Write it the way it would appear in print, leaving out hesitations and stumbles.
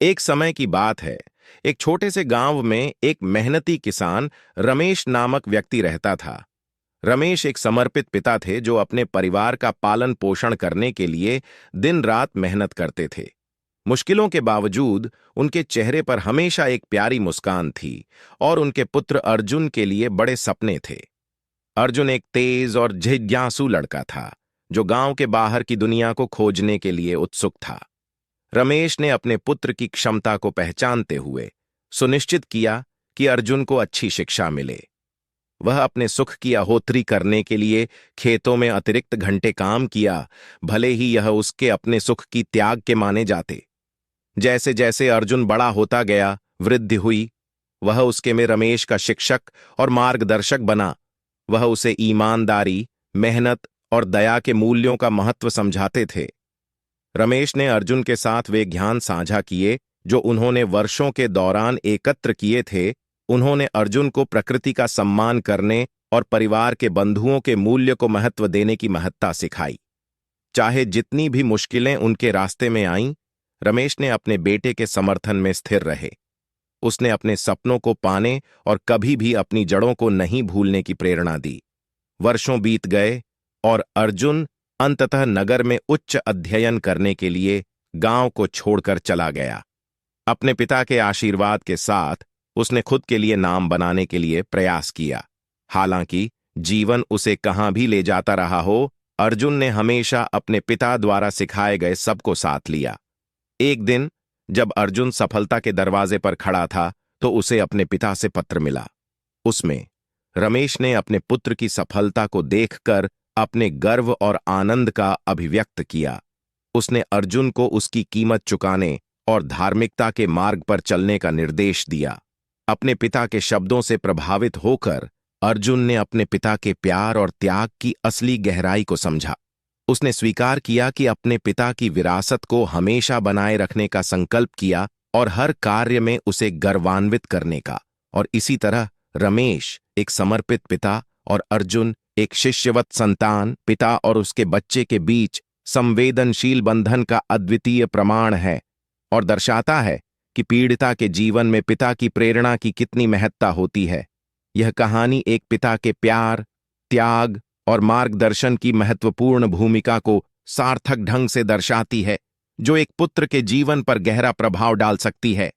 एक समय की बात है। एक छोटे से गांव में एक मेहनती किसान रमेश नामक व्यक्ति रहता था। रमेश एक समर्पित पिता थे जो अपने परिवार का पालन पोषण करने के लिए दिन रात मेहनत करते थे। मुश्किलों के बावजूद उनके चेहरे पर हमेशा एक प्यारी मुस्कान थी और उनके पुत्र अर्जुन के लिए बड़े सपने थे। अर्जुन एक तेज और जिज्ञासु लड़का था जो गांव के बाहर की दुनिया को खोजने के लिए उत्सुक था। रमेश ने अपने पुत्र की क्षमता को पहचानते हुए सुनिश्चित किया कि अर्जुन को अच्छी शिक्षा मिले। वह अपने सुख की अहोत्री करने के लिए खेतों में अतिरिक्त घंटे काम किया, भले ही यह उसके अपने सुख की त्याग के माने जाते। जैसे जैसे अर्जुन बड़ा होता गया, वृद्धि हुई। वह उसके में रमेश का शिक्षक और मार्गदर्शक बना। वह उसे ईमानदारी, मेहनत और दया के मूल्यों का महत्व समझाते थे। रमेश ने अर्जुन के साथ वे ज्ञान साझा किए जो उन्होंने वर्षों के दौरान एकत्र किए थे। उन्होंने अर्जुन को प्रकृति का सम्मान करने और परिवार के बंधुओं के मूल्य को महत्व देने की महत्ता सिखाई। चाहे जितनी भी मुश्किलें उनके रास्ते में आईं, रमेश ने अपने बेटे के समर्थन में स्थिर रहे। उसने अपने सपनों को पाने और कभी भी अपनी जड़ों को नहीं भूलने की प्रेरणा दी। वर्षों बीत गए और अर्जुन अंततः नगर में उच्च अध्ययन करने के लिए गांव को छोड़कर चला गया। अपने पिता के आशीर्वाद के साथ उसने खुद के लिए नाम बनाने के लिए प्रयास किया। हालांकि जीवन उसे कहां भी ले जाता रहा हो, अर्जुन ने हमेशा अपने पिता द्वारा सिखाए गए सबको साथ लिया। एक दिन जब अर्जुन सफलता के दरवाजे पर खड़ा था तो उसे अपने पिता से पत्र मिला। उसमें रमेश ने अपने पुत्र की सफलता को देखकर अपने गर्व और आनंद का अभिव्यक्त किया। उसने अर्जुन को उसकी कीमत चुकाने और धार्मिकता के मार्ग पर चलने का निर्देश दिया। अपने पिता के शब्दों से प्रभावित होकर अर्जुन ने अपने पिता के प्यार और त्याग की असली गहराई को समझा। उसने स्वीकार किया कि अपने पिता की विरासत को हमेशा बनाए रखने का संकल्प किया और हर कार्य में उसे गर्वान्वित करने का। और इसी तरह रमेश एक समर्पित पिता और अर्जुन एक शिष्यवत संतान, पिता और उसके बच्चे के बीच संवेदनशील बंधन का अद्वितीय प्रमाण है और दर्शाता है कि पीड़िता के जीवन में पिता की प्रेरणा की कितनी महत्ता होती है। यह कहानी एक पिता के प्यार, त्याग और मार्गदर्शन की महत्वपूर्ण भूमिका को सार्थक ढंग से दर्शाती है, जो एक पुत्र के जीवन पर गहरा प्रभाव डाल सकती है।